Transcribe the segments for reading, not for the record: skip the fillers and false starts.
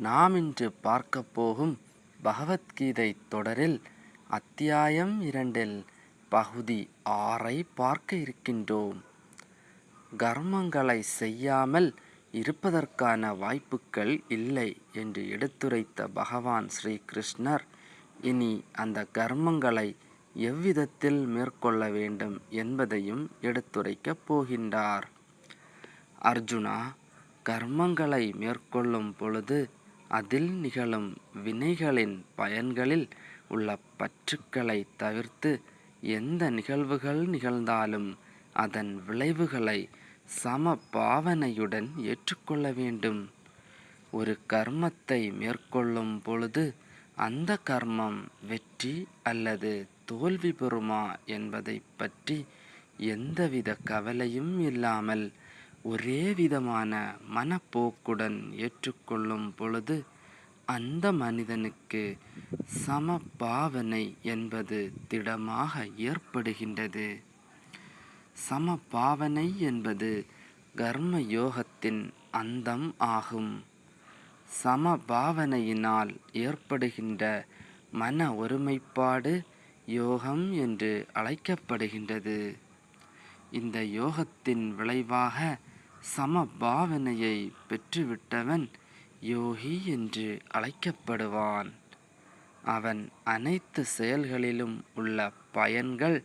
நாம் இன்று பார்க்கப் போகும் பகவத்கீதை தொடரில் அத்தியாயம் 2 பகுதி 6 பார்க்க இருக்கின்றோம். கர்மங்களை செய்யாமல் இருப்பதற்கான வாய்ப்புகள் இல்லை என்று எடுத்துரைத்த பகவான் ஸ்ரீ கிருஷ்ணர் இனி அந்த கர்மங்களை எவ்விதத்தில் மேற்கொள்ள வேண்டும் என்பதையும் எடுத்துரைக்கப் போகின்றார். அர்ஜுனா, கர்மங்களை மேற்கொள்ளும் பொழுது அதில் நிகழும் வினைகளின் பயன்களில் உள்ள பற்றுக்களை தவிர்த்து எந்த நிகழ்வுகள் நிகழ்ந்தாலும் அதன் விளைவுகளை சம பாவனையுடன் ஏற்றுக்கொள்ள வேண்டும். ஒரு கர்மத்தை மேற்கொள்ளும் பொழுது அந்த கர்மம் வெற்றி அல்லது தோல்வி பெறுமா என்பதை பற்றி எந்தவித கவலையும் இல்லாமல் ஒரே விதமான மனப்போக்குடன் ஏற்றுக்கொள்ளும் பொழுது அந்த மனிதனுக்கு சம பாவனை என்பது திடமாக ஏற்படுகின்றது. சம பாவனை என்பது கர்ம யோகத்தின் அந்தம் ஆகும். சம பாவனையினால் ஏற்படுகின்ற மன ஒருமைப்பாடு யோகம் என்று அழைக்கப்படுகின்றது. இந்த யோகத்தின் விளைவாக சம பாவனையை பெற்றுவிட்டவன் யோகி என்று அழைக்கப்படுவான். அவன் அனைத்து செயல்களிலும் உள்ள பயன்கள்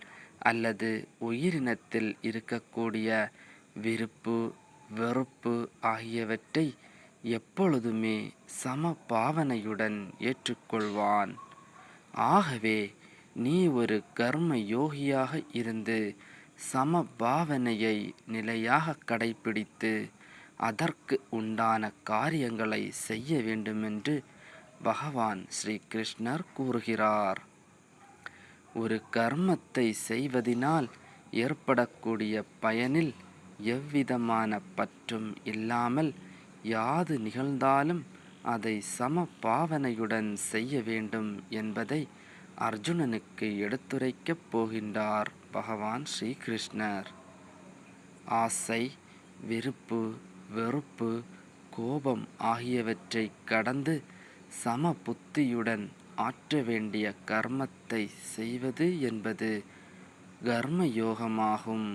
அல்லது உயிரினத்தில் இருக்கக்கூடிய விருப்பு வெறுப்பு ஆகியவற்றை எப்பொழுதுமே சம பாவனையுடன் ஏற்றுக்கொள்வான். ஆகவே நீ ஒரு கர்ம யோகியாக இருந்து சம பாவனையை நிலையாக கடைபிடித்து அதற்கு உண்டான காரியங்களை செய்ய வேண்டுமென்று பகவான் ஸ்ரீ கிருஷ்ணர் கூறுகிறார். ஒரு கர்மத்தை செய்வதினால் ஏற்படக்கூடிய பயனில் எவ்விதமான பற்றும் இல்லாமல் யாது நிகழ்ந்தாலும் அதை சம பாவனையுடன் செய்ய வேண்டும் என்பதை அர்ஜுனனுக்கு எடுத்துரைக்கப் போகின்றார் பகவான் ஸ்ரீ கிருஷ்ணர். ஆசை, விருப்பு, வெறுப்பு, கோபம் ஆகியவற்றை கடந்து சம புத்தியுடன் ஆற்ற வேண்டிய கர்மத்தை செய்வது என்பது கர்ம யோகமாகும்.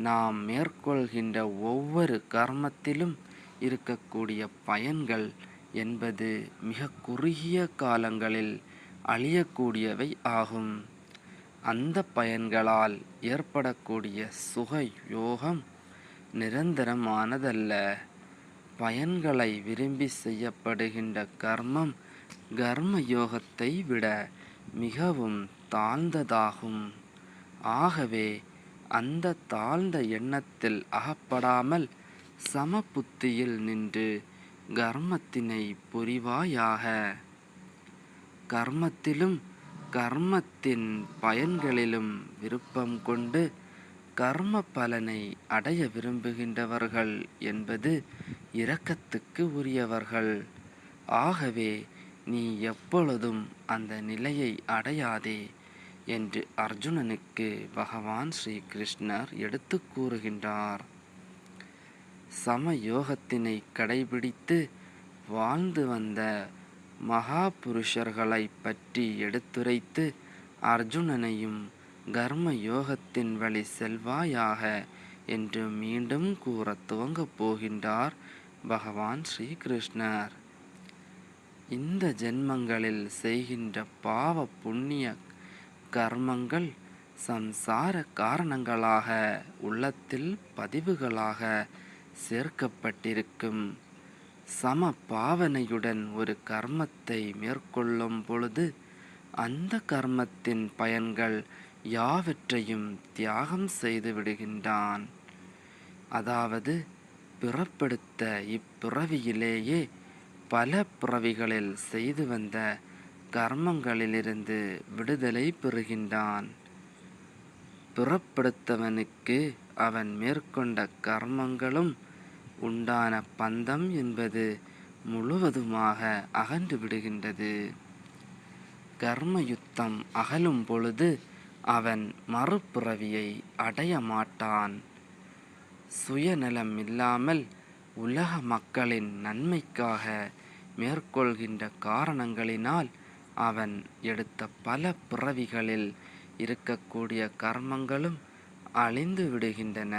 நாம் மேற்கொள்கின்ற ஒவ்வொரு கர்மத்திலும் இருக்கக்கூடிய பயன்கள் என்பது மிக குறுகிய காலங்களில் அழியக்கூடியவை ஆகும். அந்த பயன்களால் ஏற்படக்கூடிய சுக யோகம் நிரந்தரமானதல்ல. பயன்களை விரும்பி செய்யப்படுகின்ற கர்மம் கர்ம யோகத்தை விட மிகவும் தாழ்ந்ததாகும். ஆகவே அந்த தாழ்ந்த எண்ணத்தில் அகப்படாமல் சம புத்தியில் நின்று கர்மத்தினை புரிவாயாக. கர்மத்திலும் கர்மத்தின் பயன்களிலும் விருப்பம் கொண்டு கர்ம பலனை அடைய விரும்புகின்றவர்கள் என்பது இரக்கத்துக்கு உரியவர்கள். ஆகவே நீ எப்பொழுதும் அந்த நிலையை அடையாதே என்று அர்ஜுனனுக்கு பகவான் ஸ்ரீ கிருஷ்ணர் எடுத்து கூறுகின்றார். சம யோகத்தினை கடைபிடித்து வாழ்ந்து வந்த மகா புருஷர்களை பற்றி எடுத்துரைத்து அர்ஜுனனையும் கர்ம யோகத்தின் வழி செல்வாயாக என்று மீண்டும் கூற துவங்கப் போகின்றார் பகவான் ஸ்ரீ கிருஷ்ணர். இந்த ஜென்மங்களில் செய்கின்ற பாவ புண்ணிய கர்மங்கள் சம்சார காரணங்களாக உள்ளத்தில் பதிவுகளாக சேர்க்கப்பட்டிருக்கும். சம பாவனையுடன் ஒரு கர்மத்தை மேற்கொள்ளும் பொழுது அந்த கர்மத்தின் பயன்கள் யாவற்றையும் தியாகம் செய்து விடுகின்றான். அதாவது பிறப்பெடுத்த இப்பிறவியிலேயே பல பிறவிகளில் செய்து வந்த கர்மங்களிலிருந்து விடுதலை பெறுகின்றான். பிறப்பெடுத்தவனுக்கு அவன் மேற்கொண்ட கர்மங்களும் உண்டான பந்தம் என்பது முழுவதுமாக அகன்று விடுகின்றது. கர்மயுத்தம் அகலும் பொழுது அவன் மறுபிறவியை அடைய மாட்டான். சுயநலம் இல்லாமல் உலக மக்களின் நன்மைக்காக மேற்கொள்கின்ற காரணங்களினால் அவன் எடுத்த பல பிறவிகளில் இருக்கக்கூடிய கர்மங்களும் அழிந்து விடுகின்றன.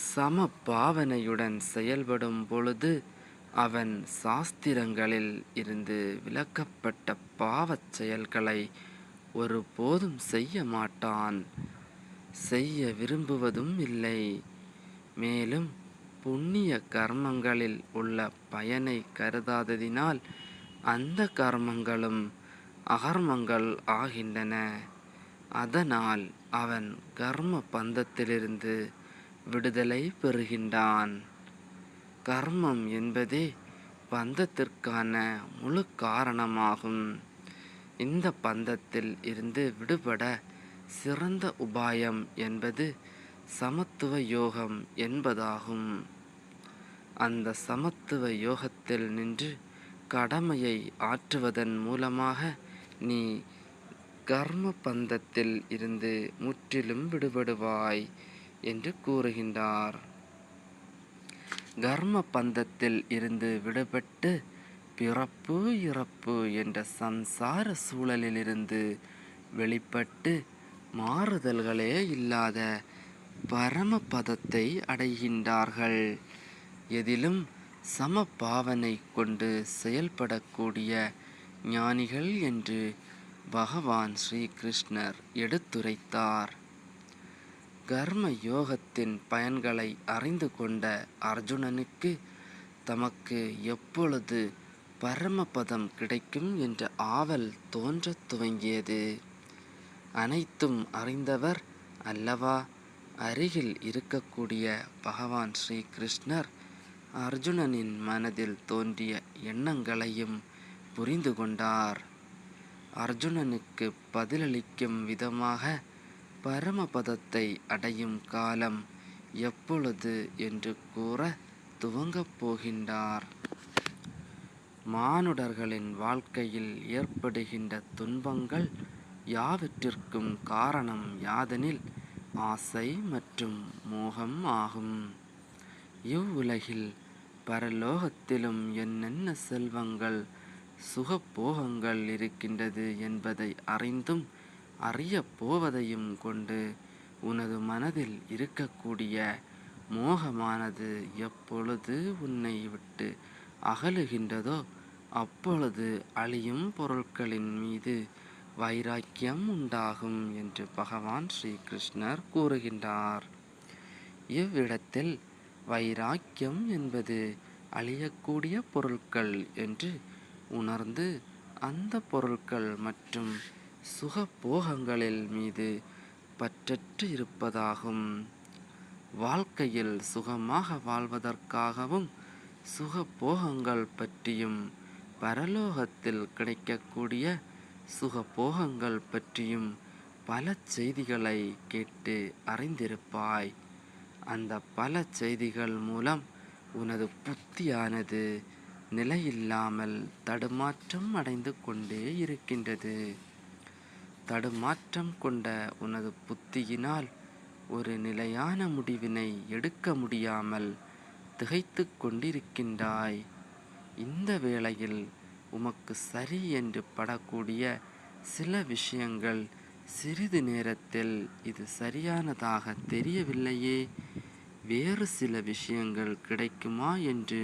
சம பாவனையுடன் செயல்படும் பொழுது அவன் சாஸ்திரங்களில் இருந்து விலக்கப்பட்ட பாவச் செயல்களை ஒருபோதும் செய்ய மாட்டான், செய்ய விரும்புவதும் இல்லை. மேலும் புண்ணிய கர்மங்களில் உள்ள பயனை கருதாததினால் அந்த கர்மங்களும் அகர்மங்கள் ஆகின்றன. அதனால் அவன் கர்ம பந்தத்திலிருந்து விடுதலை பெறுகின்றான். கர்மம் என்பதே பந்தத்திற்கான முழு காரணமாகும். இந்த பந்தத்தில் இருந்து விடுபட சிறந்த உபாயம் என்பது சமத்துவ யோகம் என்பதாகும். அந்த சமத்துவ யோகத்தில் நின்று கடமையை ஆற்றுவதன் மூலமாக நீ கர்ம பந்தத்தில் இருந்து முற்றிலும் விடுபடுவாய் என்று கூறுகின்றார். கர்ம பந்தத்தில் இருந்து விடுபட்டு பிறப்பு இறப்பு என்ற சம்சார சூழலிலிருந்து வெளிப்பட்டு மாறுதல்களே இல்லாத பரமபதத்தை அடைகின்றார்கள். எதிலும் சம பாவனை கொண்டு செயல்படக்கூடிய ஞானிகள் என்று பகவான் ஸ்ரீகிருஷ்ணர் எடுத்துரைத்தார். கர்ம யோகத்தின் பயன்களை அறிந்து கொண்ட அர்ஜுனனுக்கு தமக்கு எப்பொழுது பரமபதம் கிடைக்கும் என்ற ஆவல் தோன்றத் துவங்கியது. அனைத்தும் அறிந்தவர் அல்லவா அருகில் இருக்கக்கூடிய பகவான் ஸ்ரீகிருஷ்ணர் அர்ஜுனனின் மனதில் தோன்றிய எண்ணங்களையும் புரிந்து கொண்டார். அர்ஜுனனுக்கு பதிலளிக்கும் விதமாக பரமபதத்தை அடையும் காலம் எப்பொழுது என்று கூற துவங்கப் போகின்றார். மானுடர்களின் வாழ்க்கையில் ஏற்படுகின்ற துன்பங்கள் யாவற்றிற்கும் காரணம் யாதெனில் ஆசை மற்றும் மோகம் ஆகும். இவ்வுலகில் பரலோகத்திலும் என்னென்ன செல்வங்கள் சுகபோகங்கள் இருக்கின்றது என்பதை அறிந்தும் அறியப் போவதையும் கொண்டு உனது மனதில் இருக்கக்கூடிய மோகமானது எப்பொழுது உன்னை விட்டு அகலுகின்றதோ அப்பொழுது அழியும் பொருட்களின் மீது வைராக்கியம் உண்டாகும் என்று பகவான் ஸ்ரீகிருஷ்ணர் கூறுகின்றார். இவ்விடத்தில் வைராக்கியம் என்பது அழியக்கூடிய பொருட்கள் என்று உணர்ந்து அந்த பொருட்கள் மற்றும் சுகபோகங்களில் மீது பற்றற்று இருப்பதாகும். வாழ்க்கையில் சுகமாக வாழ்வதற்காகவும் சுகபோகங்கள் பற்றியும் பரலோகத்தில் கிடைக்கக்கூடிய சுகபோகங்கள் பற்றியும் பல செய்திகளை கேட்டு அறிந்திருப்பாய். அந்த பல செய்திகள் மூலம் உனது புத்தியானது நிலையில்லாமல் தடுமாற்றம் அடைந்து கொண்டே இருக்கின்றது. தடுமாற்றம் கொண்ட உனது புத்தியினால் ஒரு நிலையான முடிவினை எடுக்க முடியாமல் திகைத்து கொண்டிருக்கின்றாய். இந்த வேளையில் உமக்கு சரி என்று படக்கூடிய சில விஷயங்கள் சிறிது நேரத்தில் இது சரியானதாக தெரியவில்லையே, வேறு சில விஷயங்கள் கிடைக்குமா என்று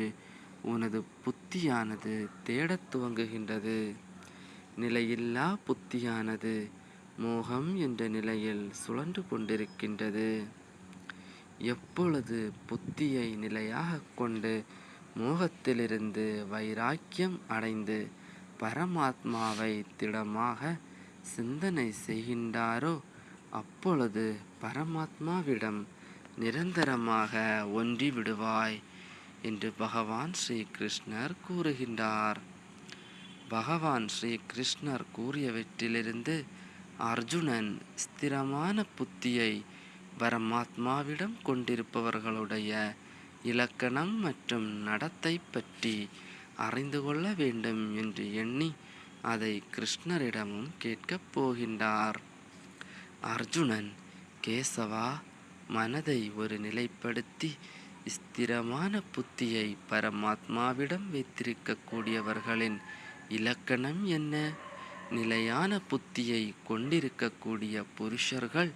உனது புத்தியானது தேடத் துவங்குகின்றது. நிலையில்லா புத்தியானது மோகம் என்ற நிலையில் சுழன்று கொண்டிருக்கின்றது. எப்பொழுது புத்தியை நிலையாக கொண்டு மோகத்திலிருந்து வைராக்கியம் அடைந்து பரமாத்மாவை திடமாக சிந்தனை செய்கின்றாரோ அப்பொழுது பரமாத்மாவிடம் நிரந்தரமாக ஒன்றி விடுவாய் என்று பகவான் ஸ்ரீகிருஷ்ணர் கூறுகின்றார். பகவான் ஸ்ரீகிருஷ்ணர் கூறியவற்றிலிருந்து அர்ஜுனன் ஸ்திரமான புத்தியை பரமாத்மாவிடம் கொண்டிருப்பவர்களுடைய இலக்கணம் மற்றும் நடத்தை பற்றி அறிந்து கொள்ள வேண்டும் என்று எண்ணி அதை கிருஷ்ணரிடமும் கேட்கப் போகின்றார். அர்ஜுனன், கேசவா, மனதை ஒரு நிலைப்படுத்தி ஸ்திரமான புத்தியை பரமாத்மாவிடம் வைத்திருக்கக்கூடியவர்களின் இலக்கணம் என்ன? நிலையான புத்தியை கொண்டிருக்கக்கூடிய புருஷர்கள்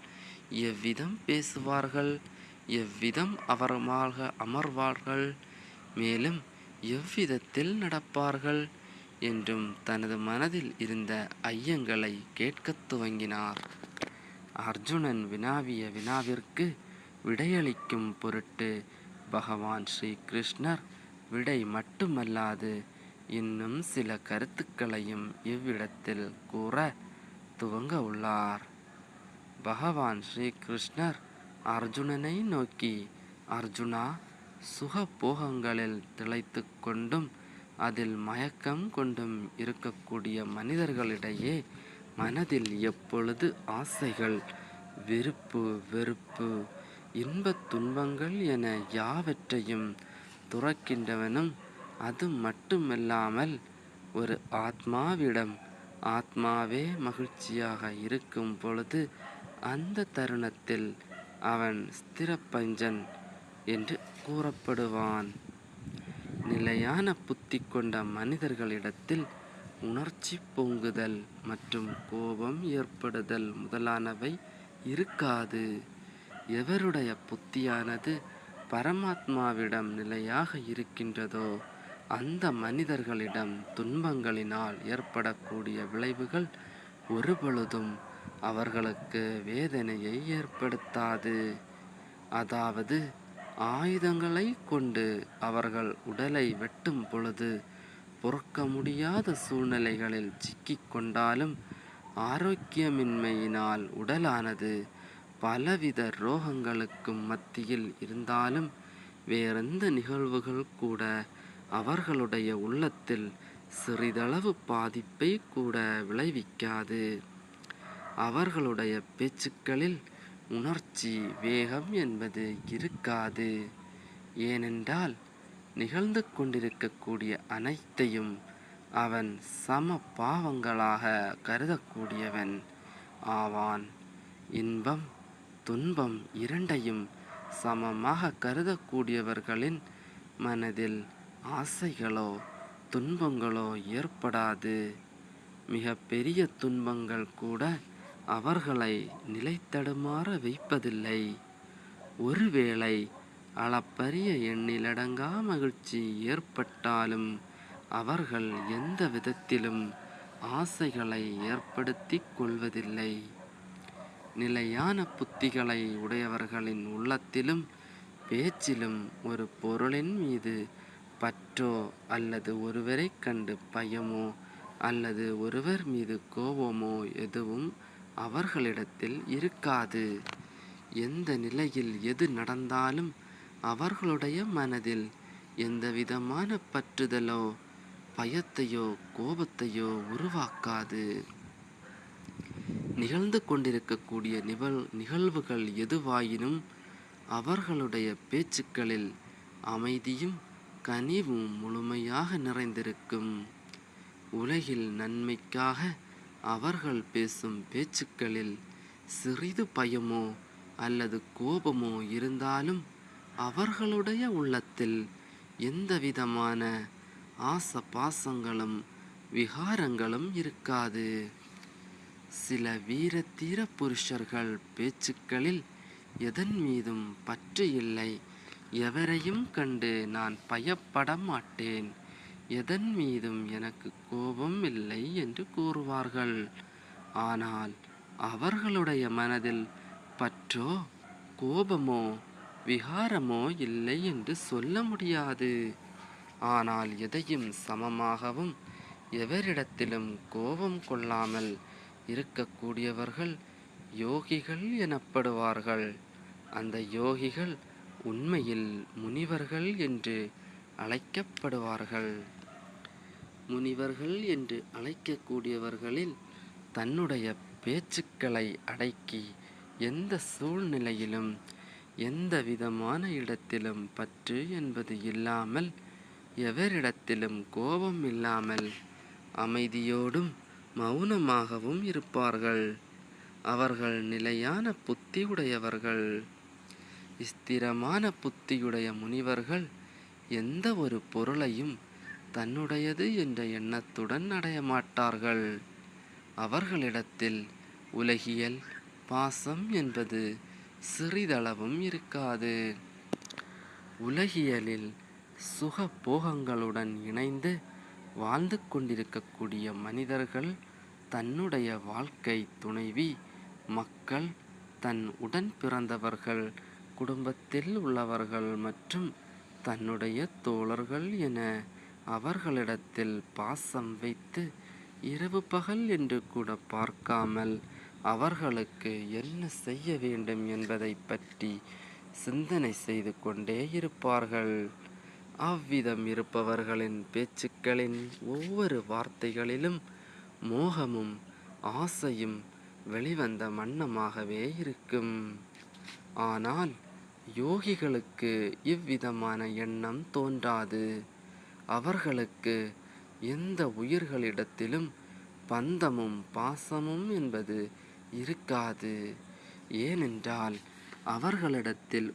எவ்விதம் பேசுவார்கள், எவ்விதம் அமர்வார்கள், மேலும் எவ்விதத்தில் நடப்பார்கள் என்றும் தனது மனதில் இருந்த ஐயங்களை கேட்கத் துவங்கினார். அர்ஜுனன் வினாவிய வினாவிற்கு விடையளிக்கும் பொருட்டு பகவான் ஸ்ரீ கிருஷ்ணர் விடை மட்டுமல்லாது இன்னும் சில கருத்துக்களையும் இவ்விடத்தில் கூற துவங்க உள்ளார். பகவான் ஸ்ரீ கிருஷ்ணர் அர்ஜுனனை நோக்கி, அர்ஜுனா, சுகபோகங்களில் திளைத்து கொண்டும் அதில் மயக்கம் கொண்டும் இருக்கக்கூடிய மனிதர்களிடையே மனதில் எப்பொழுது ஆசைகள், விருப்பு வெறுப்பு, இன்பத் துன்பங்கள் என யாவற்றையும் துறக்கின்றவனும், அது மட்டுமல்லாமல் ஒரு ஆத்மாவிடம் ஆத்மாவே மகிழ்ச்சியாக இருக்கும் பொழுது அந்த தருணத்தில் அவன் ஸ்திரபஞ்சன் என்று கூறப்படுவான். நிலையான புத்தி கொண்ட மனிதர்களிடத்தில் உணர்ச்சி பொங்குதல் மற்றும் கோபம் ஏற்படுதல் முதலானவை இருக்காது. எவருடைய புத்தியானது பரமாத்மாவிடம் நிலையாக இருக்கின்றதோ அந்த மனிதர்களிடம் துன்பங்களினால் ஏற்படக்கூடிய விளைவுகள் ஒருபொழுதும் அவர்களுக்கு வேதனையை ஏற்படுத்தாது. அதாவது ஆயுதங்களை கொண்டு அவர்கள் உடலை வெட்டும் பொழுது பொறுக்க முடியாத சூழ்நிலைகளில் சிக்கிக் கொண்டாலும், ஆரோக்கியமின்மையினால் உடலானது பலவித ரோகங்களுக்கும் மத்தியில் இருந்தாலும், வேறெந்த நிகழ்வுகள் கூட அவர்களுடைய உள்ளத்தில் சிறிதளவு பாதிப்பை கூட விளைவிக்காது. அவர்களுடைய பேச்சுக்களில் உணர்ச்சி வேகம் என்பது இருக்காது. ஏனென்றால் நிகழ்ந்து கொண்டிருக்கக்கூடிய அனைத்தையும் அவன் சம பாவங்களாக கருதக்கூடியவன் ஆவான். இன்பம் துன்பம் இரண்டையும் சமமாக கருதக்கூடியவர்களின் மனதில் ஆசைகளோ துன்பங்களோ ஏற்படாது. மிக பெரிய துன்பங்கள் கூட அவர்களை நிலைத்தடுமாற வைப்பதில்லை. ஒருவேளை அளப்பரிய எண்ணிலடங்கா மகிழ்ச்சி ஏற்பட்டாலும் அவர்கள் எந்த விதத்திலும் ஆசைகளை ஏற்படுத்தி கொள்வதில்லை. நிலையான புத்திகளை உடையவர்களின் உள்ளத்திலும் பேச்சிலும் ஒரு பொருளின் மீது பற்றோ அல்லது ஒருவரை கண்டு பயமோ அல்லது ஒருவர் மீது கோபமோ எதுவும் அவர்களிடத்தில் இருக்காது. எந்த நிலையில் எது நடந்தாலும் அவர்களுடைய மனதில் எந்தவிதமான பற்றுதலோ பயத்தையோ கோபத்தையோ உருவாக்காது. நிகழ்ந்து கொண்டிருக்கக்கூடிய நிகழ்வுகள் எதுவாயினும் அவர்களுடைய பேச்சுக்களில் அமைதியும் கனிவும் முழுமையாக நிறைந்திருக்கும். உலகில் நன்மைக்காக அவர்கள் பேசும் பேச்சுக்களில் சிறிது பயமோ அல்லது கோபமோ இருந்தாலும் அவர்களுடைய உள்ளத்தில் எந்தவிதமான ஆசபாசங்களும் விகாரங்களும் இருக்காது. சில வீரத்தீர புருஷர்கள் பேச்சுக்களில் எதன் மீதும் பற்று இல்லை, எவரையும் கண்டு நான் பயப்பட மாட்டேன், எதன் மீதும் எனக்கு கோபம் இல்லை என்று கூறுவார்கள். ஆனால் அவர்களுடைய மனதில் பற்றோ கோபமோ விகாரமோ இல்லை என்று சொல்ல முடியாது. ஆனால் எதையும் சமமாகவும் எவரிடத்திலும் கோபம் கொள்ளாமல் இருக்கக்கூடியவர்கள் யோகிகள் எனப்படுவார்கள். அந்த யோகிகள் உண்மையில் முனிவர்கள் என்று அழைக்கப்படுவார்கள். முனிவர்கள் என்று அழைக்கக்கூடியவர்களில் தன்னுடைய பேச்சுக்களை அடக்கி எந்த சூழ்நிலையிலும் எந்த விதமான இடத்திலும் பற்று என்பது இல்லாமல், எவரிடத்திலும் கோபம் இல்லாமல் அமைதியோடும் மௌனமாகவும் இருப்பார்கள். அவர்கள் நிலையான புத்தி உடையவர்கள். ஸ்திரமான புத்தியுடைய முனிவர்கள் எந்த ஒரு பொருளையும் தன்னுடையது என்ற எண்ணத்துடன் அடைய மாட்டார்கள். அவர்களிடத்தில் உலகியல் பாசம் என்பது சிறிதளவும் இருக்காது. உலகியலில் சுக போகங்களுடன் இணைந்து வாழ்ந்து கொண்டிருக்கக்கூடிய மனிதர்கள் தன்னுடைய வாழ்க்கை துணைவி, மக்கள், தன் உடன் பிறந்தவர்கள், குடும்பத்தில் உள்ளவர்கள் மற்றும் தன்னுடைய தோழர்கள் என அவர்களிடத்தில் பாசம் வைத்து இரவு பகல் என்று கூட பார்க்காமல் அவர்களுக்கு என்ன செய்ய வேண்டும் என்பதை பற்றி சிந்தனை செய்து கொண்டே இருப்பார்கள். அவ்விதம் இருப்பவர்களின் பேச்சுக்களின் ஒவ்வொரு வார்த்தைகளிலும் மோகமும் ஆசையும் வெளிவந்த வண்ணமாகவே இருக்கும். ஆனால் யோகிகளுக்கு இவ்விதமான எண்ணம் தோன்றாது. அவர்களுக்கு எந்த உயிர்களிடத்திலும் பந்தமும் பாசமும் என்பது இருக்காது. ஏனென்றால் அவர்களிடத்தில்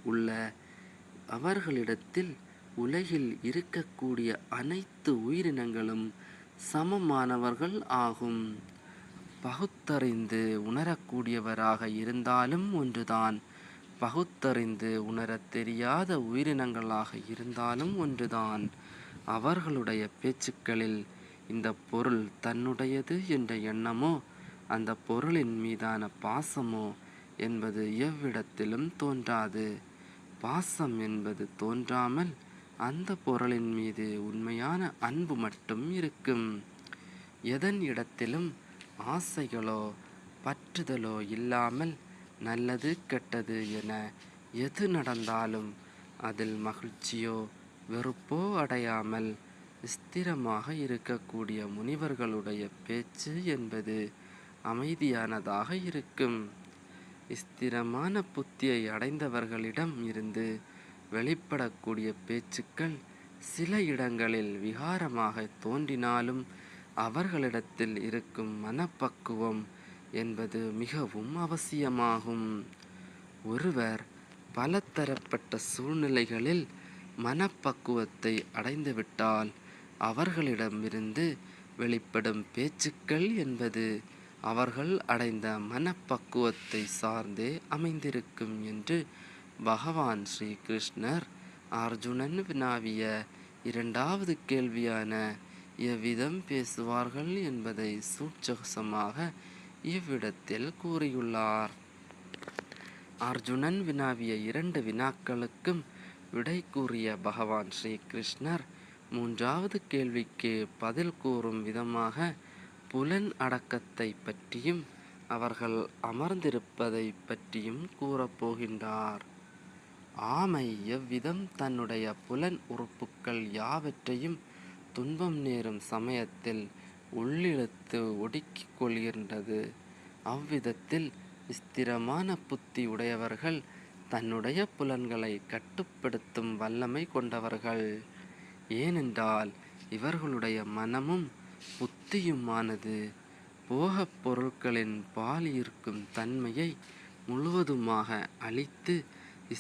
உலகில் இருக்கக்கூடிய அனைத்து உயிரினங்களும் சமமானவர்கள் ஆகும். பகுத்தறிந்து உணரக்கூடியவராக இருந்தாலும் ஒன்றுதான், பகுத்தறிந்து உணரத் தெரியாத உயிரினங்களாக இருந்தாலும் ஒன்றுதான். அவர்களுடைய பேச்சுக்களில் இந்த பொருள் தன்னுடையது என்ற எண்ணமோ அந்த பொருளின் மீதான பாசமோ என்பது எவ்விடத்திலும் தோன்றாது. பாசம் என்பது தோன்றாமல் அந்த பொருளின் மீது உண்மையான அன்பு மட்டும் இருக்கும். எதன் இடத்திலும் ஆசைகளோ பற்றுதலோ இல்லாமல் நல்லது கெட்டது என எது நடந்தாலும் அதில் மகிழ்ச்சியோ வெறுப்போ அடையாமல் ஸ்திரமாக இருக்கக்கூடிய முனிவர்களுடைய பேச்சு என்பது அமைதியானதாக இருக்கும். ஸ்திரமான புத்தியை அடைந்தவர்களிடம் இருந்து வெளிப்படக்கூடிய பேச்சுக்கள் சில இடங்களில் விகாரமாக தோன்றினாலும் அவர்களிடத்தில் இருக்கும் மனப்பக்குவம் என்பது மிகவும் அவசியமாகும். ஒருவர் பலதரப்பட்ட சூழ்நிலைகளில் மனப்பக்குவத்தை அடைந்துவிட்டால் அவர்களிடமிருந்து வெளிப்படும் பேச்சுக்கள் என்பது அவர்கள் அடைந்த மனப்பக்குவத்தை சார்ந்தே அமைந்திருக்கும் என்று பகவான் ஸ்ரீ கிருஷ்ணர் அர்ஜுனன் வினாவிய இரண்டாவது கேள்வியான எவ்விதம் பேசுவார்கள் என்பதை சூட்சகமாக இவ்விடத்தில் கூறியுள்ளார். அர்ஜுனன் வினாவிய 2 வினாக்களுக்கும் விடை கூறிய பகவான் ஸ்ரீ கிருஷ்ணர் மூன்றாவது கேள்விக்கு பதில் கூறும் விதமாக புலன் அடக்கத்தை பற்றியும் அவர்கள் அமர்ந்திருப்பதை பற்றியும் கூறப்போகின்றார். ஆமை எவ்விதம் தன்னுடைய புலன் உறுப்புக்கள் யாவற்றையும் துன்பம் நேரும் சமயத்தில் உள்ளிழுத்து ஒடுக்கிக் கொள்கின்றது, அவ்விதத்தில் ஸ்திரமான புத்தி உடையவர்கள் தன்னுடைய புலன்களை கட்டுப்படுத்தும் வல்லமை கொண்டவர்கள். ஏனென்றால் இவர்களுடைய மனமும் புத்தியுமானது போகப் பொருட்களின் பால் ஈர்க்கும் தன்மையை முழுவதுமாக அழித்து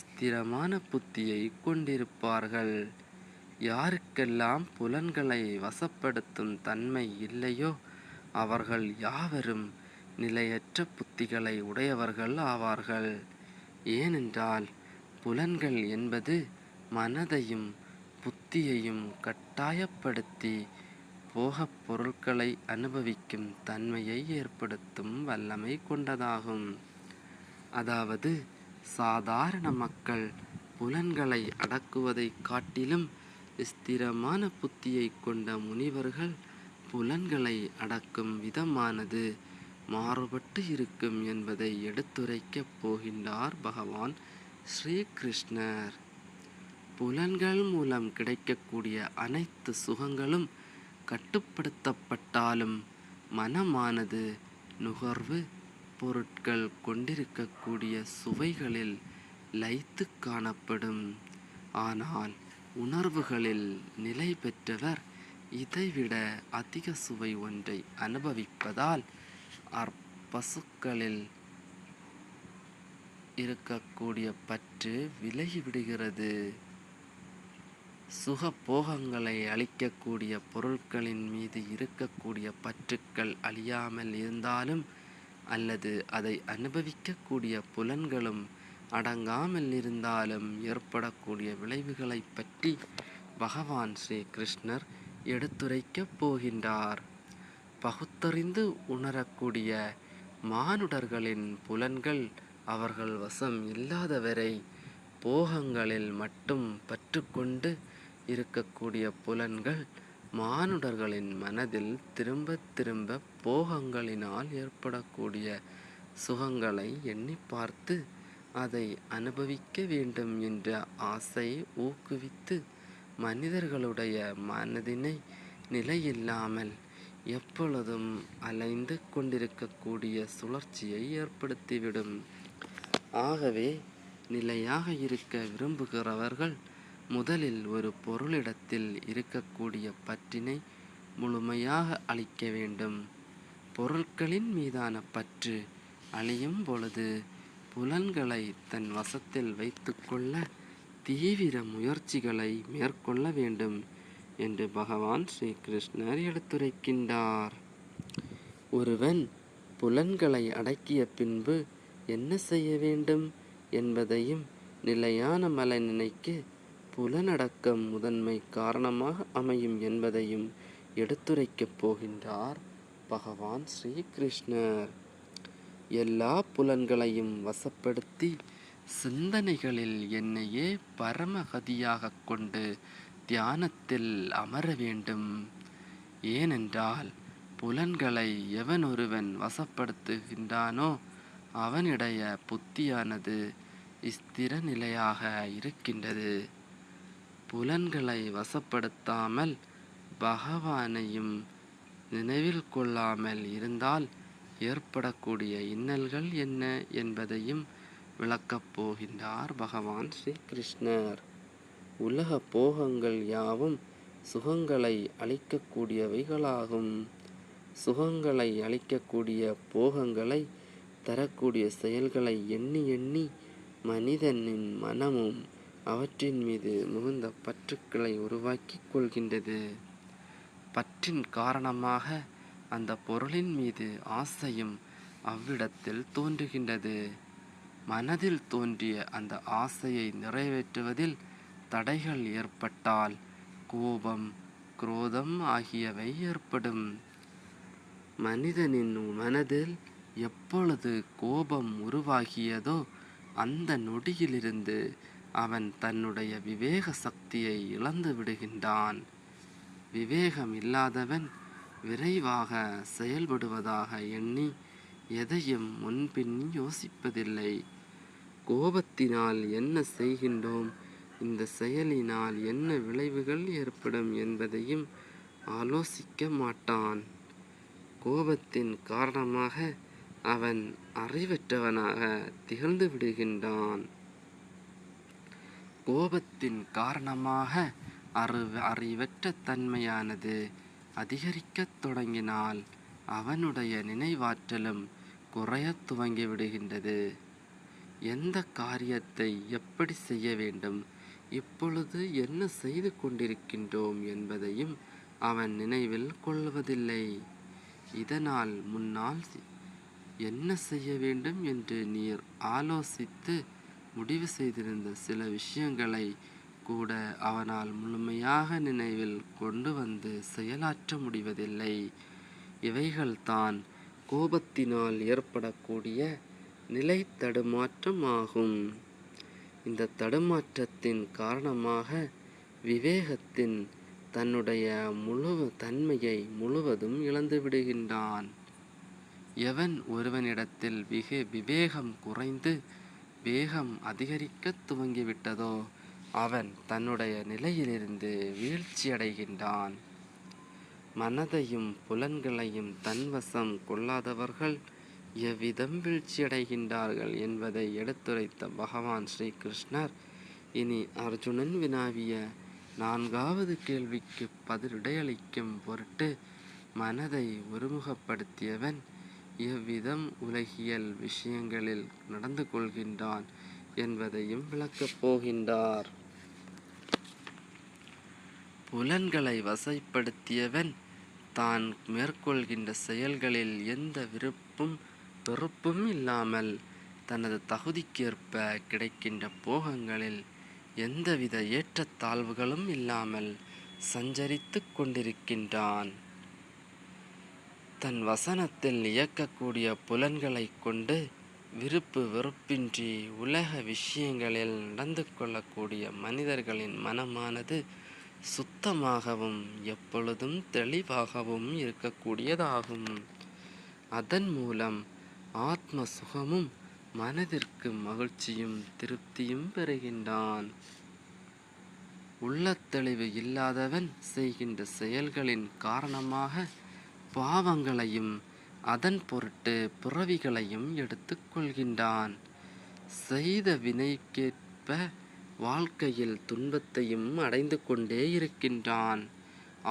ஸ்திரமான புத்தியை கொண்டிருப்பார்கள். யாருக்கெல்லாம் புலன்களை வசப்படுத்தும் தன்மை இல்லையோ அவர்கள் யாவரும் நிலையற்ற புத்திகளை உடையவர்கள் ஆவார்கள். ஏனென்றால் புலன்கள் என்பது மனதையும் புத்தியையும் கட்டாயப்படுத்தி போகப் பொருட்களை அனுபவிக்கும் தன்மையை ஏற்படுத்தும் வல்லமை கொண்டதாகும். அதாவது சாதாரண மக்கள் புலன்களை அடக்குவதை காட்டிலும் ஸ்திரமான புத்தியை கொண்ட முனிவர்கள் புலன்களை அடக்கும் விதமானது மாறுபட்டு இருக்கும் என்பதை எடுத்துரைக்கப் போகின்றார் பகவான் ஸ்ரீ கிருஷ்ணர். புலன்கள் மூலம் கிடைக்கக்கூடிய அனைத்து சுகங்களும் கட்டுப்படுத்தப்பட்டாலும் மனமானது நுகர்வு பொருட்கள் கொண்டிருக்கக்கூடிய சுவைகளில் லயித்து காணப்படும். ஆனால் உணர்வுகளில் நிலை பெற்றவர் இதைவிட அதிக சுவை ஒன்றை அனுபவிப்பதால் இருக்கக்கூடிய பற்று விலகிவிடுகிறது. சுக போகங்களை அளிக்கக்கூடிய பொருட்களின் மீது இருக்கக்கூடிய பற்றுக்கள் அழியாமல் இருந்தாலும், அல்லது அதை அனுபவிக்கக்கூடிய புலன்களும் அடங்காமல் இருந்தாலும் ஏற்படக்கூடிய விளைவுகளை பற்றி பகவான் ஸ்ரீ கிருஷ்ணர் எடுத்துரைக்கப் போகின்றார். பகுத்தறிந்து உணரக்கூடிய மானுடர்களின் புலன்கள் அவர்கள் வசம் இல்லாதவரை போகங்களில் மட்டும் பற்றுக்கொண்டு இருக்கக்கூடிய புலன்கள் மானுடர்களின் மனதில் திரும்ப திரும்ப போகங்களினால் ஏற்படக்கூடிய சுகங்களை எண்ணி பார்த்து அதை அனுபவிக்க வேண்டும் என்ற ஆசை ஊக்குவித்து மனிதர்களுடைய மனதினை நிலையில்லாமல் எப்பொழுதும் அலைந்து கொண்டிருக்கக்கூடிய சுழற்சியை ஏற்படுத்திவிடும். ஆகவே நிலையாக இருக்க விரும்புகிறவர்கள் முதலில் ஒரு பொருளிடத்தில் இருக்கக்கூடிய பற்றினை முழுமையாக அழிக்க வேண்டும். பொருட்களின் மீதான பற்று அழியும் பொழுது புலன்களை தன் வசத்தில் வைத்து கொள்ள தீவிர முயற்சிகளை மேற்கொள்ள வேண்டும் என்று பகவான் ஸ்ரீ கிருஷ்ணர் எடுத்துரைக்கின்றார். ஒருவன் புலன்களை அடக்கிய பின்பு என்ன செய்ய வேண்டும் என்பதையும், நிலையான மனநிலைக்கு புலனடக்கம் முதன்மை காரணமாக அமையும் என்பதையும் எடுத்துரைக்கப் போகின்றார் பகவான் ஸ்ரீ கிருஷ்ணர். எல்லா புலன்களையும் வசப்படுத்தி சிந்தனைகளில் என்னையே பரமகதியாக கொண்டு தியானத்தில் அமர வேண்டும். ஏனென்றால் புலன்களை எவன் ஒருவன் வசப்படுத்துகின்றானோ அவனுடைய புத்தியானது ஸ்திர நிலையாக இருக்கின்றது. புலன்களை வசப்படுத்தாமல் பகவானையும் நினைவில் கொள்ளாமல் இருந்தால் ஏற்படக்கூடிய இன்னல்கள் என்ன என்பதையும் விளக்கப் போகின்றார் பகவான் ஸ்ரீ கிருஷ்ணர். உலக போகங்கள் யாவும் சுகங்களை அளிக்கக்கூடியவைகளாகும். சுகங்களை அளிக்கக்கூடிய போகங்களை தரக்கூடிய செயல்களை எண்ணி எண்ணி மனிதனின் மனமும் அவற்றின் மீது மிகுந்த பற்றுக்களை உருவாக்கி கொள்கின்றது. பற்றின் காரணமாக அந்த பொருளின் மீது ஆசையும் அவ்விடத்தில் தோன்றுகின்றது. மனதில் தோன்றிய அந்த ஆசையை நிறைவேற்றுவதில் தடைகள் ஏற்பட்டால் கோபம், குரோதம் ஆகியவை ஏற்படும். மனிதனின் மனதில் எப்பொழுது கோபம் உருவாகியதோ அந்த நொடியிலிருந்து அவன் தன்னுடைய விவேக சக்தியை இழந்து விடுகின்றான். விவேகம் இல்லாதவன் விரைவாக செயல்படுவதாக எண்ணி எதையும் முன்பின் யோசிப்பதில்லை. கோபத்தினால் என்ன செய்கின்றோம், இந்த செயலினால் என்ன விளைவுகள் ஏற்படும் என்பதையும் ஆலோசிக்க மாட்டான். கோபத்தின் காரணமாக அவன் அறிவற்றவனாக திகழ்ந்து விடுகின்றான். கோபத்தின் காரணமாக அறிவற்ற தன்மையானது அதிகரிக்கத் தொடங்கினால் அவனுடைய நினைவாற்றலும் குறையத் துவங்கிவிடுகின்றது. எந்த காரியத்தை எப்படி செய்ய வேண்டும், இப்பொழுது என்ன செய்து கொண்டிருக்கின்றோம் என்பதையும் அவன் நினைவில் கொள்வதில்லை. இதனால் முன்னால் என்ன செய்ய வேண்டும் என்று நீர் ஆலோசித்து முடிவு செய்திருந்த சில விஷயங்களை கூட அவனால் முழுமையாக நினைவில் கொண்டு வந்து செயலாற்ற முடிவதில்லை. இவைகள்தான் கோபத்தினால் ஏற்படக்கூடிய நிலை தடுமாற்றம் ஆகும். இந்த தடுமாற்றத்தின் காரணமாக விவேகத்தின் தன்னுடைய முழு தன்மையை முழுவதும் இழந்து விடுகின்றான். எவன் ஒருவனிடத்தில் விவேகம் குறைந்து வேகம் அதிகரிக்கத் துவங்கிவிட்டதோ அவன் தன்னுடைய நிலையிலிருந்து வீழ்ச்சியடைகின்றான். மனதையும் புலன்களையும் தன்வசம் கொள்ளாதவர்கள் எவ்விதம் வீழ்ச்சியடைகின்றார்கள் என்பதை எடுத்துரைத்த பகவான் ஸ்ரீ கிருஷ்ணர் இனி அர்ஜுனன் வினாவிய 4வது கேள்விக்கு பதிலளிக்கும் பொருட்டு மனதை ஒருமுகப்படுத்தியவன் எவ்விதம் உலகியல் விஷயங்களில் நடந்து கொள்கின்றான் என்பதையும் விளக்கப் போகின்றார். புலன்களை வசப்படுத்தியவன் தான் மேற்கொள்கின்ற செயல்களில் எந்த வெறுப்பும் இல்லாமல் தனது தகுதிக்கேற்ப கிடைக்கின்ற போகங்களில் எந்தவித ஏற்றத்தாழ்வுகளும் இல்லாமல் சஞ்சரித்து கொண்டிருக்கின்றான். தன் வசனத்தில் இயக்கக்கூடிய புலன்களை கொண்டு விருப்பு வெறுப்பின்றி உலக விஷயங்களில் நடந்து கொள்ளக்கூடிய மனிதர்களின் மனமானது சுத்தமாகவும் எப்பொழுதும் தெளிவாகவும் இருக்கக்கூடியதாகும். அதன் மூலம் ஆத்ம சுகமும் மனதிற்கு மகிழ்ச்சியும் திருப்தியும் பெறுகின்றான். உள்ளத்தெளிவு இல்லாதவன் செய்கின்ற செயல்களின் காரணமாக பாவங்களையும் அதன் பொருட்டு பிறவிகளையும் எடுத்துக்கொள்கின்றான். செய்த வினைக்கேற்ப வாழ்க்கையில் துன்பத்தையும் அடைந்து கொண்டே இருக்கின்றான்.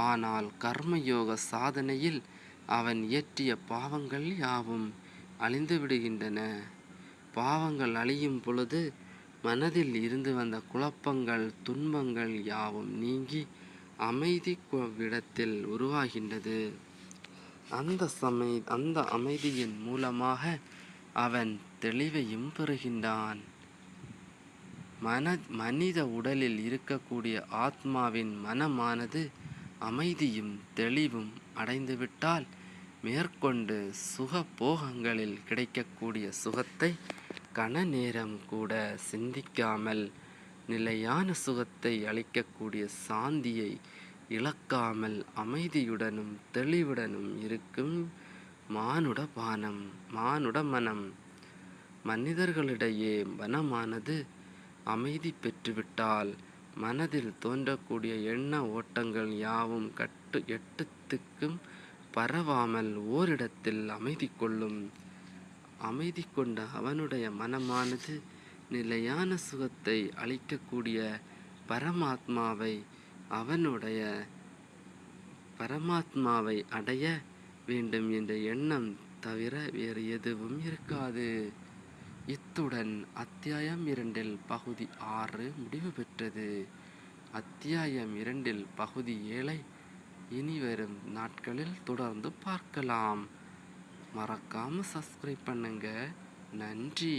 ஆனால் கர்மயோக சாதனையில் அவன் இயற்றிய பாவங்கள் யாவும் அழிந்து விடுகின்றன. பாவங்கள் அழியும் பொழுது மனதில் இருந்து வந்த குழப்பங்கள் துன்பங்கள் யாவும் நீங்கி அமைதி விடத்தில் உருவாகின்றது. அந்த அமைதியின் மூலமாக அவன் தெளிவையும் பெறுகின்றான். மனித உடலில் இருக்கக்கூடிய ஆத்மாவின் மனமானது அமைதியும் தெளிவும் அடைந்துவிட்டால் மேற்கொண்டு சுக போகங்களில் கிடைக்கக்கூடிய சுகத்தை கண நேரம் கூட சிந்திக்காமல் நிலையான சுகத்தை அளிக்கக்கூடிய சாந்தியை இழக்காமல் அமைதியுடனும் தெளிவுடனும் இருக்கும் மானுட மனம். மனிதர்களிடையே மனமானது அமைதி பெற்றுவிட்டால் மனதில் தோன்றக்கூடிய எண்ண ஓட்டங்கள் யாவும் எட்டுத்துக்கும் பரவாமல் ஓரிடத்தில் அமைதி கொள்ளும். அமைதி கொண்ட அவனுடைய மனமானது நிலையான சுகத்தை அளிக்கக்கூடிய பரமாத்மாவை அடைய வேண்டும் என்ற எண்ணம் தவிர வேறு எதுவும் இருக்காது. இத்துடன் அத்தியாயம் 2 பகுதி 6 முடிவு பெற்றது. அத்தியாயம் 2 பகுதி 7 இனிவரும் நாட்களில் தொடர்ந்து பார்க்கலாம். மறக்காம சப்ஸ்கிரைப் பண்ணுங்க. நன்றி.